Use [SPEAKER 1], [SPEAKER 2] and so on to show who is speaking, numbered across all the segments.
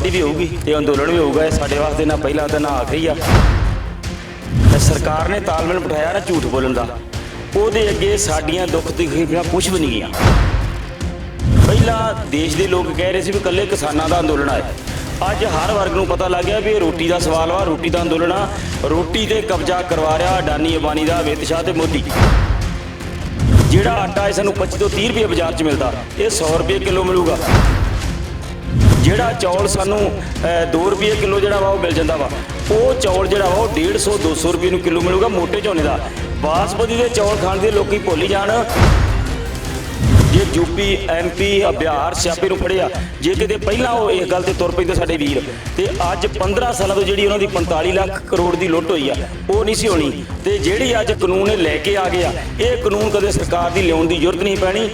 [SPEAKER 1] कबड्डी भी होगी तो अंदोलन भी होगा। साढ़े वास्ते ना पहला तो ना आखिरी आ। सरकार ने तालमेल बिठाया ना झूठ बोलन का, ਉਹਦੇ ਅੱਗੇ ਸਾਡੀਆਂ ਦੁੱਖ ਤਕਲੀਫਾਂ ਕੁਛ ਵੀ ਨਹੀਂ ਗਈਆਂ। ਪਹਿਲਾਂ ਦੇਸ਼ ਦੇ ਲੋਕ ਕਹਿ ਰਹੇ ਸੀ ਵੀ ਇਕੱਲੇ ਕਿਸਾਨਾਂ ਦਾ ਅੰਦੋਲਨ ਹੈ। ਅੱਜ ਹਰ ਵਰਗ ਨੂੰ ਪਤਾ ਲੱਗ ਗਿਆ ਵੀ ਇਹ ਰੋਟੀ ਦਾ ਸਵਾਲ ਵਾ, ਰੋਟੀ ਦਾ ਅੰਦੋਲਨ ਆ। ਰੋਟੀ ਤੇ ਕਬਜ਼ਾ ਕਰਵਾ ਰਿਹਾ ਅਡਾਨੀ ਅੰਬਾਨੀ ਦਾ ਅਮਿਤ ਸ਼ਾਹ ਤੇ ਮੋਦੀ। ਜਿਹੜਾ ਆਟਾ ਸਾਨੂੰ 25 ਤੋਂ 30 ਰੁਪਏ ਬਾਜ਼ਾਰ 'ਚ ਮਿਲਦਾ, ਇਹ 100 ਰੁਪਏ ਕਿਲੋ ਮਿਲੂਗਾ। ਜਿਹੜਾ ਚੌਲ ਸਾਨੂੰ 2 ਰੁਪਏ ਕਿਲੋ ਜਿਹੜਾ ਵਾ ਉਹ ਮਿਲ ਜਾਂਦਾ ਵਾ, ਉਹ ਚੌਲ ਜਿਹੜਾ ਵਾ ਉਹ 150 200 ਰੁਪਏ ਨੂੰ ਕਿਲੋ ਮਿਲੂਗਾ ਮੋਟੇ ਝੋਨੇ ਦਾ। ਬਾਸਮਤੀ ਦੇ ਚੌਲ ਖਾਣ ਦੇ ਲੋਕੀ ਭੁੱਲ ਹੀ ਜਾਣ। ਜੇ ਯੂਪੀ MP ਬਿਹਾਰ ਸਿਆਪੇ ਨੂੰ ਫੜਿਆ, ਜੇ ਕਿਤੇ ਪਹਿਲਾਂ ਉਹ ਇਸ ਗੱਲ ਤੇ ਤੁਰ ਪੈਂਦੇ ਸਾਡੇ ਵੀਰ, ਤੇ ਅੱਜ 15 ਸਾਲਾਂ ਤੋਂ ਜਿਹੜੀ ਉਹਨਾਂ ਦੀ 45 ਲੱਖ ਕਰੋੜ ਦੀ ਲੁੱਟ ਹੋਈ ਆ ਉਹ ਨਹੀਂ ਸੀ ਹੋਣੀ। ਤੇ ਜਿਹੜੀ ਅੱਜ ਕਾਨੂੰਨ ਇਹ ਲੈ ਕੇ ਆ ਗਿਆ, ਇਹ ਕਾਨੂੰਨ ਕਦੇ ਸਰਕਾਰ ਦੀ ਲਿਆਉਣ ਦੀ ਜ਼ਰੂਰਤ ਨਹੀਂ ਪੈਣੀ।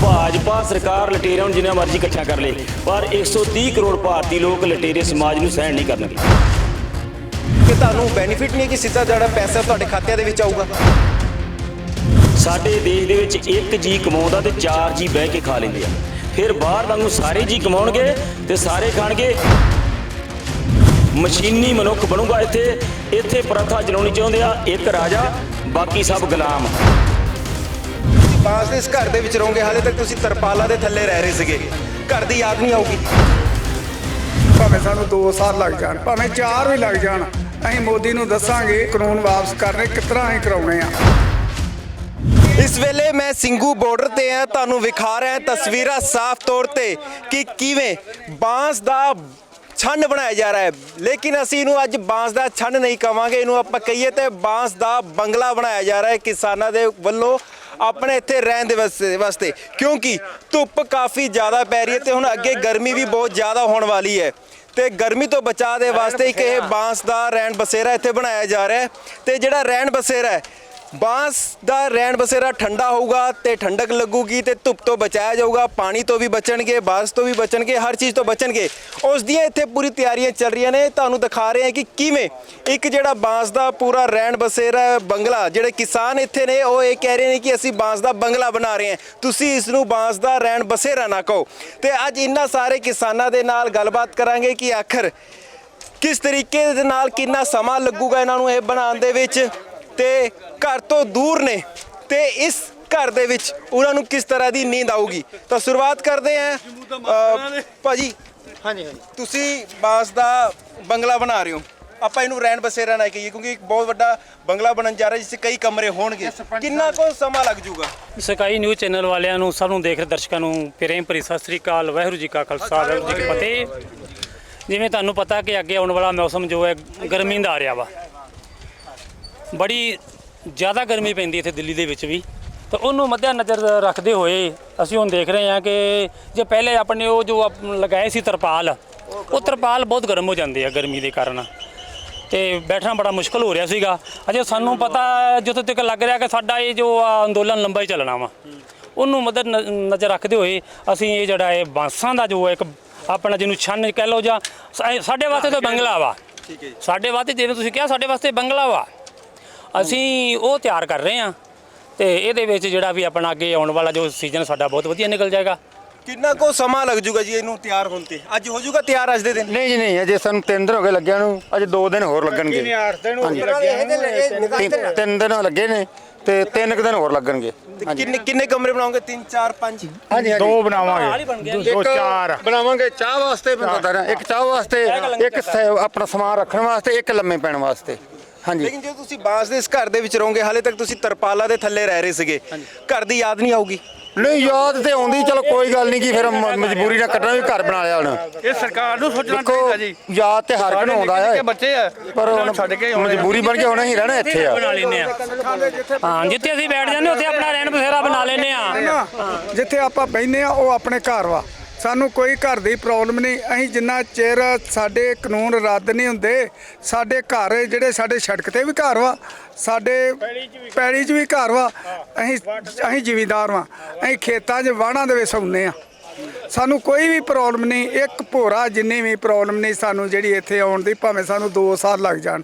[SPEAKER 1] ਭਾਜਪਾ ਸਰਕਾਰ ਲਟੇਰਿਆਂ ਨੂੰ ਜਿੰਨਾ ਮਰਜ਼ੀ ਇਕੱਠਾ ਕਰ ਲੇ, ਪਰ 130 ਕਰੋੜ ਭਾਰਤੀ ਲੋਕ ਲਟੇਰੇ ਸਮਾਜ ਨੂੰ ਸਹਿਣ ਨਹੀਂ ਕਰਨਗੇ।
[SPEAKER 2] ਕਿ ਤੁਹਾਨੂੰ ਬੈਨੀਫਿਟ ਨਹੀਂ ਕਿ ਸਿੱਧਾ ਜਿਹੜਾ ਪੈਸਾ ਤੁਹਾਡੇ ਖਾਤਿਆਂ ਦੇ ਵਿੱਚ ਆਊਗਾ।
[SPEAKER 1] ਸਾਡੇ ਦੇਸ਼ ਦੇ ਵਿੱਚ ਇੱਕ ਜੀ ਕਮਾਉਂਦਾ ਤੇ 4 ਜੀ ਬਹਿ ਕੇ ਖਾ ਲੈਂਦੇ ਆ। ਫਿਰ ਬਾਹਰ ਵਾਂਗੂ ਸਾਰੇ ਜੀ ਕਮਾਉਣਗੇ ਤੇ ਸਾਰੇ ਖਾਣਗੇ। ਮਸ਼ੀਨੀ ਮਨੁੱਖ ਬਣੂਗਾ ਇੱਥੇ ਪ੍ਰਥਾ ਚਲਾਉਣੀ ਚਾਹੁੰਦੇ ਆ, ਇੱਕ ਰਾਜਾ ਬਾਕੀ ਸਭ ਗੁਲਾਮ।
[SPEAKER 2] ਬਾਸ ਦੇ ਇਸ ਘਰ ਦੇ ਵਿੱਚ ਰਹੋਗੇ, ਹਾਲੇ ਤੱਕ ਤੁਸੀਂ ਤਰਪਾਲਾਂ ਦੇ ਥੱਲੇ ਰਹਿ ਰਹੇ ਸੀਗੇ, ਘਰ ਦੀ ਯਾਦ ਨਹੀਂ ਆਊਗੀ।
[SPEAKER 3] ਭਾਵੇਂ ਸਾਨੂੰ 2 ਸਾਲ ਲੱਗ ਜਾਣ, ਭਾਵੇਂ 4 ਵੀ ਲੱਗ ਜਾਣ, ਅਸੀਂ ਮੋਦੀ ਨੂੰ ਦੱਸਾਂਗੇ ਕਾਨੂੰਨ ਵਾਪਸ ਕਰਨੇ ਕਿਸ ਤਰ੍ਹਾਂ ਅਸੀਂ ਕਰਾਉਣੇ ਆ।
[SPEAKER 2] ਇਸ ਵੇਲੇ ਮੈਂ ਸਿੰਘੂ ਬਾਰਡਰ ਤੇ ਆ, ਤੁਹਾਨੂੰ ਵਿਖਾ ਰਿਹਾ ਤਸਵੀਰਾਂ ਸਾਫ਼ ਤੌਰ ਤੇ ਕਿ ਕਿਵੇਂ ਬਾਂਸ ਦਾ ਛੰਨ ਬਣਾਇਆ ਜਾ ਰਿਹਾ ਹੈ। ਲੇਕਿਨ ਅਸੀਂ ਇਹਨੂੰ ਅੱਜ ਬਾਂਸ ਦਾ ਛੰਨ ਨਹੀਂ ਕਵਾਂਗੇ, ਇਹਨੂੰ ਆਪਾਂ ਕਹੀਏ ਤੇ ਬਾਂਸ ਦਾ ਬੰਗਲਾ ਬਣਾਇਆ ਜਾ ਰਿਹਾ ਹੈ ਕਿਸਾਨਾਂ ਦੇ ਵੱਲੋਂ ਆਪਣੇ ਇੱਥੇ ਰਹਿਣ ਦੇ ਵਾਸਤੇ, ਕਿਉਂਕਿ ਧੁੱਪ ਕਾਫੀ ਜ਼ਿਆਦਾ ਪੈ ਰਹੀ ਹੈ ਤੇ ਹੁਣ ਅੱਗੇ ਗਰਮੀ ਵੀ ਬਹੁਤ ਜ਼ਿਆਦਾ ਹੋਣ ਵਾਲੀ ਹੈ। ਤੇ ਗਰਮੀ ਤੋਂ ਬਚਾਅ ਦੇ ਵਾਸਤੇ ਇੱਕ ਇਹ ਬਾਂਸ ਦਾ ਰਹਿਣ ਬਸੇਰਾ ਇੱਥੇ ਬਣਾਇਆ ਜਾ ਰਿਹਾ ਹੈ। ਤੇ ਜਿਹੜਾ ਰਹਿਣ ਬਸੇਰਾ ਹੈ, ਬਾਂਸ ਦਾ ਰਹਿਣ ਬਸੇਰਾ ਠੰਡਾ ਹੋਊਗਾ ਤੇ ਠੰਡਕ ਲੱਗੂਗੀ ਤੇ ਧੁੱਪ ਤੋਂ ਬਚਾਇਆ ਜਾਊਗਾ, ਪਾਣੀ ਤੋਂ ਵੀ ਬਚਣਗੇ, ਬਾਰਿਸ਼ ਤੋਂ ਵੀ ਬਚਣਗੇ, ਹਰ ਚੀਜ਼ ਤੋਂ ਬਚਣਗੇ। ਉਸ ਦੀਆਂ ਇੱਥੇ ਪੂਰੀ ਤਿਆਰੀਆਂ ਚੱਲ ਰਹੀਆਂ ਨੇ। ਤੁਹਾਨੂੰ ਦਿਖਾ ਰਹੇ ਹਾਂ ਕਿ ਕਿਵੇਂ ਇੱਕ ਜਿਹੜਾ ਬਾਂਸ ਦਾ ਪੂਰਾ ਰਹਿਣ ਬਸੇਰਾ ਬੰਗਲਾ, ਜਿਹੜੇ ਕਿਸਾਨ ਇੱਥੇ ਨੇ ਉਹ ਇਹ ਕਹਿ ਰਹੇ ਨੇ ਕਿ ਅਸੀਂ ਬਾਂਸ ਦਾ ਬੰਗਲਾ ਬਣਾ ਰਹੇ ਹਾਂ, ਤੁਸੀਂ ਇਸ ਨੂੰ ਬਾਂਸ ਦਾ ਰਹਿਣ ਬਸੇਰਾ ਨਾ ਕਹੋ। ਤੇ ਅੱਜ ਇਹਨਾਂ ਸਾਰੇ ਕਿਸਾਨਾਂ ਦੇ ਨਾਲ ਗੱਲਬਾਤ ਕਰਾਂਗੇ ਕਿ ਆਖਰ ਕਿਸ ਤਰੀਕੇ ਦੇ ਨਾਲ ਕਿੰਨਾ ਸਮਾਂ ਲੱਗੂਗਾ ਇਹਨਾਂ ਨੂੰ ਇਹ ਬਣਾਉਣ ਦੇ ਵਿੱਚ, ਤੇ ਘਰ ਤੋਂ ਦੂਰ ਨੇ ਤੇ ਇਸ ਘਰ ਦੇ ਵਿੱਚ ਉਹਨਾਂ ਨੂੰ ਕਿਸ ਤਰ੍ਹਾਂ ਦੀ ਨੀਂਦ ਆਊਗੀ। ਤਾਂ ਸ਼ੁਰੂਆਤ ਕਰਦੇ ਹਾਂ ਭਾਜੀ। ਹਾਂਜੀ, ਤੁਸੀਂ ਬਾਂਸ ਦਾ ਬੰਗਲਾ ਬਣਾ ਰਹੇ ਹੋ, ਆਪਾਂ ਇਹਨੂੰ ਰਹਿਣ ਬਸੇਰਾ ਨਾ ਕਹੀਏ ਕਿਉਂਕਿ ਇੱਕ ਬਹੁਤ ਵੱਡਾ ਬੰਗਲਾ ਬਣਨ ਜਾ ਰਿਹਾ ਜਿਸ 'ਚ ਕਈ ਕਮਰੇ ਹੋਣਗੇ। ਕਿੰਨਾ ਕੁ ਸਮਾਂ ਲੱਗ ਜਾਊਗਾ?
[SPEAKER 4] ਸਕਾਈ ਨਿਊਜ਼ ਚੈਨਲ ਵਾਲਿਆਂ ਨੂੰ, ਸਭ ਨੂੰ ਦੇਖ ਰਹੇ ਦਰਸ਼ਕਾਂ ਨੂੰ ਪ੍ਰੇਮ ਭਰੀ ਸਤਿ ਸ੍ਰੀ ਅਕਾਲ। ਵਾਹਿਗੁਰੂ ਜੀ ਕਾ ਖਾਲਸਾ, ਵਾਹਿਗੁਰੂ ਜੀ ਕੀ ਫਤਿਹ। ਜਿਵੇਂ ਤੁਹਾਨੂੰ ਪਤਾ ਕਿ ਅੱਗੇ ਆਉਣ ਵਾਲਾ ਮੌਸਮ ਜੋ ਹੈ ਗਰਮੀ ਦਾ ਆ ਰਿਹਾ ਵਾ, ਬੜੀ ਜ਼ਿਆਦਾ ਗਰਮੀ ਪੈਂਦੀ ਇੱਥੇ ਦਿੱਲੀ ਦੇ ਵਿੱਚ ਵੀ, ਤਾਂ ਉਹਨੂੰ ਮੱਦੇ ਨਜ਼ਰ ਰੱਖਦੇ ਹੋਏ ਅਸੀਂ ਹੁਣ ਦੇਖ ਰਹੇ ਹਾਂ ਕਿ ਜੇ ਪਹਿਲੇ ਆਪਣੇ ਉਹ ਜੋ ਲਗਾਏ ਸੀ ਤਰਪਾਲ, ਉਹ ਤਰਪਾਲ ਬਹੁਤ ਗਰਮ ਹੋ ਜਾਂਦੇ ਆ ਗਰਮੀ ਦੇ ਕਾਰਨ, ਤੇ ਬੈਠਣਾ ਬੜਾ ਮੁਸ਼ਕਲ ਹੋ ਰਿਹਾ ਸੀਗਾ। ਅਜੇ ਸਾਨੂੰ ਪਤਾ ਜਿੱਥੋਂ ਤੱਕ ਲੱਗ ਰਿਹਾ ਕਿ ਸਾਡਾ ਇਹ ਜੋ ਅੰਦੋਲਨ ਲੰਬਾ ਹੀ ਚੱਲਣਾ ਵਾ, ਉਹਨੂੰ ਮੱਦੇ ਨਜ਼ਰ ਰੱਖਦੇ ਹੋਏ ਅਸੀਂ ਇਹ ਜਿਹੜਾ ਇਹ ਬਾਂਸਾਂ ਦਾ ਜੋ ਇੱਕ ਆਪਣਾ ਜਿਹਨੂੰ ਛੰਨ ਕਹਿ ਲਓ, ਜਾਂ ਸਾਡੇ ਵਾਸਤੇ ਤਾਂ ਬੰਗਲਾ ਵਾ, ਸਾਡੇ ਵਾਸਤੇ ਜਿਵੇਂ ਤੁਸੀਂ ਕਿਹਾ ਸਾਡੇ ਵਾਸਤੇ ਬੰਗਲਾ ਵਾ, ਅਸੀਂ ਉਹ ਤਿਆਰ ਕਰ ਰਹੇ ਹਾਂ। ਤੇ ਇਹਦੇ ਵਿੱਚ ਜਿਹੜਾ ਵੀ ਆਪਣਾ ਅੱਗੇ ਆਉਣ ਵਾਲਾ ਜੋ ਸੀਜ਼ਨ ਸਾਡਾ ਬਹੁਤ ਵਧੀਆ ਨਿਕਲ ਜਾਏਗਾ।
[SPEAKER 2] ਕਿੰਨਾ ਕੁ ਸਮਾਂ ਲੱਗ ਜੂਗਾ ਜੀ ਇਹਨੂੰ ਤਿਆਰ ਹੋਣ ਤੇ? ਅੱਜ ਹੋ ਜੂਗਾ ਤਿਆਰ ਅੱਜ ਦੇ ਦਿਨ?
[SPEAKER 5] ਨਹੀਂ ਜੀ ਨਹੀਂ, ਅਜੇ ਸਾਨੂੰ 3 ਦਿਨ ਹੋ ਗਏ ਲੱਗਿਆ ਨੂੰ, ਅਜੇ 2 ਦਿਨ ਹੋਰ ਲੱਗਣਗੇ। 3 ਦਿਨ ਲੱਗੇ ਨੇ ਤੇ 3 ਦਿਨ ਹੋਰ ਲੱਗਣਗੇ।
[SPEAKER 2] ਕਿੰਨੇ ਕਮਰੇ ਬਣਾਓਗੇ? 3 4 5?
[SPEAKER 5] ਹਾਂਜੀ 2 ਬਣਾਵਾਂਗੇ, 2 4 ਬਣਾਵਾਂਗੇ। ਚਾਹ ਵਾਸਤੇ ਬੰਦਾ, ਇੱਕ ਚਾਹ ਵਾਸਤੇ, ਇੱਕ ਆਪਣਾ ਸਮਾਨ ਰੱਖਣ ਵਾਸਤੇ, ਇੱਕ ਲੰਮੇ ਪੈਣ ਵਾਸਤੇ। ਹਾਂਜੀ।
[SPEAKER 2] ਲੇਕਿਨ ਜੇ ਤੁਸੀਂ ਬਾਂਸ ਦੇ ਇਸ ਘਰ ਦੇ ਵਿੱਚ ਰਹੋਗੇ, ਹਾਲੇ ਤੱਕ ਤੁਸੀਂ ਤਰਪਾਲਾਂ ਦੇ ਥੱਲੇ ਰਹਿ ਰਹੇ ਸੀਗੇ, ਘਰ ਦੀ ਯਾਦ ਨਹੀਂ ਆਊਗੀ?
[SPEAKER 5] ਨਹੀਂ, ਯਾਦ ਤੇ ਆਉਂਦੀ, ਚਲੋ ਕੋਈ ਗੱਲ ਨਹੀਂ, ਕਿ ਫਿਰ ਮਜਬੂਰੀ ਨਾਲ ਕੱਟਣਾ ਵੀ ਘਰ ਬਣਾ ਲਿਆ। ਹੁਣ
[SPEAKER 6] ਇਹ ਸਰਕਾਰ ਨੂੰ ਸੋਚਣਾ ਚਾਹੀਦਾ ਜੀ,
[SPEAKER 5] ਯਾਦ ਤੇ ਹਰ ਨੂੰ ਆਉਂਦਾ ਹੈ,
[SPEAKER 6] ਬੱਚੇ ਆ
[SPEAKER 5] ਪਰ ਹੁਣ ਛੱਡ ਕੇ ਮਜਬੂਰੀ ਬਣ ਕੇ ਹੁਣ ਅਸੀਂ ਰਹਿਣਾ ਇੱਥੇ ਆ।
[SPEAKER 4] ਬਣਾ ਲੈਂਦੇ ਆ, ਹਾਂ, ਜਿੱਥੇ ਅਸੀਂ ਬੈਠ ਜਾਂਦੇ ਉੱਥੇ ਆਪਣਾ ਰਹਿਣ ਬਸੇਰਾ ਬਣਾ ਲੈਂਦੇ ਆ।
[SPEAKER 3] ਜਿੱਥੇ ਆਪਾਂ ਬਹਿੰਦੇ ਆ ਉਹ ਆਪਣੇ ਘਰ ਵਾ, ਸਾਨੂੰ ਕੋਈ ਘਰ ਦੀ ਪ੍ਰੋਬਲਮ ਨਹੀਂ। ਅਸੀਂ ਜਿੰਨਾ ਚਿਰ ਸਾਡੇ ਕਾਨੂੰਨ ਰੱਦ ਨਹੀਂ ਹੁੰਦੇ, ਸਾਡੇ ਘਰ ਜਿਹੜੇ ਸਾਡੇ ਸੜਕ ਤੇ ਵੀ ਘਰ ਵਾ, ਸਾਡੇ ਪੈੜੀ 'ਚ ਵੀ ਘਰ ਵਾ, ਅਸੀਂ ਜ਼ਿਮੀਂਦਾਰ ਵਾਂ, ਅਸੀਂ ਖੇਤਾਂ 'ਚ ਵਾਹਣਾਂ ਦੇ ਵਿੱਚ ਸੌਂਦੇ ਆ, ਸਾਨੂੰ ਕੋਈ ਵੀ ਪ੍ਰੋਬਲਮ ਨਹੀਂ। ਇੱਕ ਭੋਰਾ ਜਿੰਨੀ ਵੀ ਪ੍ਰੋਬਲਮ ਨਹੀਂ ਸਾਨੂੰ ਜਿਹੜੀ ਇੱਥੇ ਆਉਣ ਦੀ, ਭਾਵੇਂ ਸਾਨੂੰ 2 ਸਾਲ ਲੱਗ ਜਾਣ,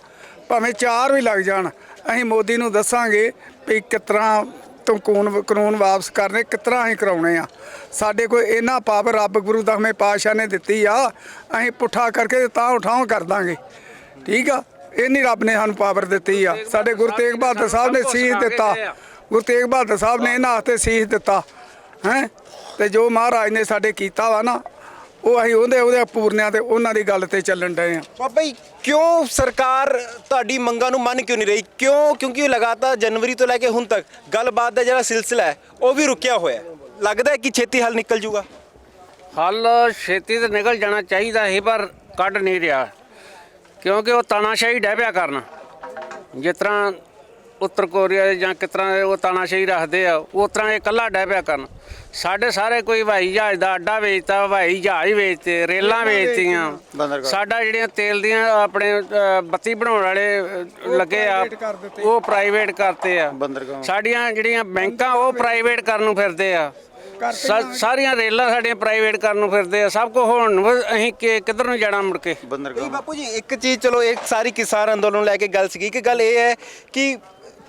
[SPEAKER 3] ਭਾਵੇਂ 4 ਵੀ ਲੱਗ ਜਾਣ, ਅਸੀਂ ਮੋਦੀ ਨੂੰ ਦੱਸਾਂਗੇ ਵੀ ਕਿਸ ਤਰ੍ਹਾਂ ਤੋਂ ਕਾਨੂੰਨ ਵਾਪਸ ਕਰਨੇ ਕਿਸ ਤਰ੍ਹਾਂ ਅਸੀਂ ਕਰਾਉਣੇ ਆ। ਸਾਡੇ ਕੋਲ ਇਹਨਾਂ ਪਾਵਰ ਰੱਬ ਗੁਰੂ ਦਸਵੇਂ ਪਾਤਸ਼ਾਹ ਨੇ ਦਿੱਤੀ ਆ, ਅਸੀਂ ਪੁੱਠਾ ਕਰਕੇ ਤਾਂ ਉਠਾਉਂ ਕਰ ਦਾਂਗੇ। ਠੀਕ ਆ, ਇਹ ਨਹੀਂ ਰੱਬ ਨੇ ਸਾਨੂੰ ਪਾਵਰ ਦਿੱਤੀ ਆ। ਸਾਡੇ ਗੁਰੂ ਤੇਗ ਬਹਾਦਰ ਸਾਹਿਬ ਨੇ ਸੀਸ ਦਿੱਤਾ, ਗੁਰੂ ਤੇਗ ਬਹਾਦਰ ਸਾਹਿਬ ਨੇ ਇਹਨਾਂ ਵਾਸਤੇ ਸੀਸ ਦਿੱਤਾ ਹੈ। ਤੇ ਜੋ ਮਹਾਰਾਜ ਨੇ ਸਾਡੇ ਕੀਤਾ ਵਾ ਨਾ, ਉਹ ਅਸੀਂ ਉਹਦੇ ਪੂਰਨਿਆਂ ਤੇ ਉਹਨਾਂ ਦੀ ਗੱਲ ਤੇ ਚੱਲਣ ਡਏ ਆ।
[SPEAKER 2] ਬਾਬਾ ਜੀ ਕਿਉਂ ਸਰਕਾਰ ਤੁਹਾਡੀ ਮੰਗਾਂ ਨੂੰ ਮੰਨ ਕਿਉਂ ਨਹੀਂ ਰਹੀ? ਕਿਉਂਕਿ ਲਗਾਤਾਰ ਜਨਵਰੀ ਤੋਂ ਲੈ ਕੇ ਹੁਣ ਤੱਕ ਗੱਲਬਾਤ ਦਾ ਜਿਹੜਾ ਸਿਲਸਿਲਾ ਹੈ ਉਹ ਵੀ ਰੁਕਿਆ ਹੋਇਆ ਹੈ। ਲੱਗਦਾ ਹੈ ਕਿ ਛੇਤੀ ਹੱਲ ਨਿਕਲ ਜੂਗਾ।
[SPEAKER 7] ਹੱਲ ਛੇਤੀ ਤੇ ਨਿਕਲ ਜਾਣਾ ਚਾਹੀਦਾ ਸੀ, ਪਰ ਕੱਢ ਨਹੀਂ ਰਿਹਾ, ਕਿਉਂਕਿ ਉਹ ਤਾਨਾਸ਼ਾਹੀ ਡਹਿ ਪਿਆ ਕਰਨ। ਜਿਸ ਤਰ੍ਹਾਂ ਉੱਤਰ ਕੋਰੀਆ ਜਾਂ ਕਿਸ ਤਰ੍ਹਾਂ ਉਹ ਤਾਨਾਸ਼ਾਹੀ ਰੱਖਦੇ ਆ, ਉਸ ਤਰ੍ਹਾਂ ਇਹ ਇਕੱਲਾ ਡਹਿ ਪਿਆ ਕਰਨ। ਸਾਡੇ ਸਾਰੇ ਕੋਈ ਹਵਾਈ ਜਹਾਜ਼ ਦਾ ਅੱਡਾ ਵੇਚਤਾ, ਹਵਾਈ ਜਹਾਜ਼ ਵੇਚਤੇ, ਰੇਲਾਂ ਵੇਚਤੀਆਂ। ਸਾਡਾ ਜਿਹੜੀਆਂ ਤੇਲ ਦੀਆਂ ਆਪਣੇ ਬੱਤੀ ਬਣਾਉਣ ਵਾਲੇ ਲੱਗੇ ਆ, ਉਹ ਪ੍ਰਾਈਵੇਟ ਕਰਤੇ ਆ। ਸਾਡੀਆਂ ਜਿਹੜੀਆਂ ਬੈਂਕਾਂ ਉਹ ਪ੍ਰਾਈਵੇਟ ਕਰਨ ਨੂੰ ਫਿਰਦੇ ਆ। ਸਾਰੀਆਂ ਰੇਲਾਂ ਸਾਡੀਆਂ ਪ੍ਰਾਈਵੇਟ ਕਰਨ ਨੂੰ ਫਿਰਦੇ ਆ। ਸਭ ਕੁਝ ਹੁਣ ਅਸੀਂ ਕਿੱਧਰ ਨੂੰ ਜਾਣਾ ਮੁੜ ਕੇ?
[SPEAKER 2] ਬਾਪੂ ਜੀ ਇੱਕ ਚੀਜ਼, ਚਲੋ ਇੱਕ ਸਾਰੀ ਕਿਸਾਨ ਅੰਦੋਲਨ ਨੂੰ ਲੈ ਕੇ ਗੱਲ ਸੀਗੀ ਕਿ ਗੱਲ ਇਹ ਹੈ ਕਿ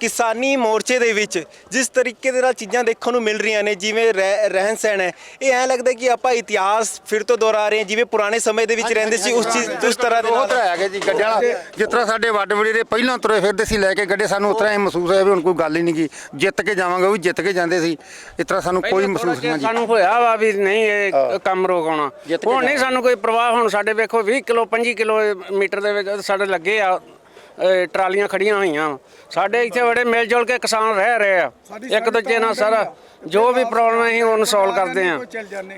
[SPEAKER 2] ਕਿਸਾਨੀ ਮੋਰਚੇ ਦੇ ਵਿੱਚ ਜਿਸ ਤਰੀਕੇ ਦੇ ਨਾਲ ਚੀਜ਼ਾਂ ਦੇਖਣ ਨੂੰ ਮਿਲ ਰਹੀਆਂ ਨੇ, ਜਿਵੇਂ ਰਹਿਣ ਸਹਿਣ ਹੈ, ਇਹ ਐਂ ਲੱਗਦਾ ਕਿ ਆਪਾਂ ਇਤਿਹਾਸ ਫਿਰ ਤੋਂ ਦੁਹਰਾ ਰਹੇ ਹਾਂ, ਜਿਵੇਂ ਪੁਰਾਣੇ ਸਮੇਂ ਦੇ ਵਿੱਚ ਰਹਿੰਦੇ ਸੀ ਉਸ ਤਰ੍ਹਾਂ ਦੇ ਨਾਲ
[SPEAKER 5] ਹੈਗੇ ਜੀ ਗੱਡਿਆਂ। ਜਿਸ ਤਰ੍ਹਾਂ ਸਾਡੇ ਵੱਡ ਵਡੇਰੇ ਪਹਿਲਾਂ ਤੁਰੇ ਫਿਰਦੇ ਸੀ ਲੈ ਕੇ ਗੱਡੇ, ਸਾਨੂੰ ਉਸ ਤਰ੍ਹਾਂ ਇਹ ਮਹਿਸੂਸ ਹੋਇਆ ਵੀ ਹੁਣ ਕੋਈ ਗੱਲ ਹੀ ਨਹੀਂ ਗੀ, ਜਿੱਤ ਕੇ ਜਾਵਾਂਗੇ। ਉਹ ਵੀ ਜਿੱਤ ਕੇ ਜਾਂਦੇ ਸੀ, ਇਸ ਤਰ੍ਹਾਂ ਸਾਨੂੰ ਕੋਈ ਮਹਿਸੂਸ ਨਹੀਂ ਜੀ।
[SPEAKER 7] ਸਾਨੂੰ ਹੋਇਆ ਵਾ ਵੀ ਨਹੀਂ ਇਹ ਕੰਮ ਰੋਕਾਉਣਾ, ਹੁਣ ਨਹੀਂ ਸਾਨੂੰ ਕੋਈ ਪ੍ਰਵਾਹ। ਹੁਣ ਸਾਡੇ ਵੇਖੋ 20 ਕਿਲੋ 25 ਕਿਲੋਮੀਟਰ ਦੇ ਵਿੱਚ ਸਾਡੇ ਲੱਗੇ ਆ ਟਰਾਲੀਆਂ ਖੜੀਆਂ ਹੋਈਆਂ। ਸਾਡੇ ਇੱਥੇ ਬੜੇ ਮਿਲ ਜੁਲ ਕੇ ਕਿਸਾਨ ਰਹਿ ਰਹੇ ਆ, ਇੱਕ ਦੂਜੇ ਨਾਲ ਸਾਰਾ ਜੋ ਵੀ ਪ੍ਰੋਬਲਮ ਹੈ ਉਹਨੂੰ ਸੋਲਵ ਕਰਦੇ ਆ।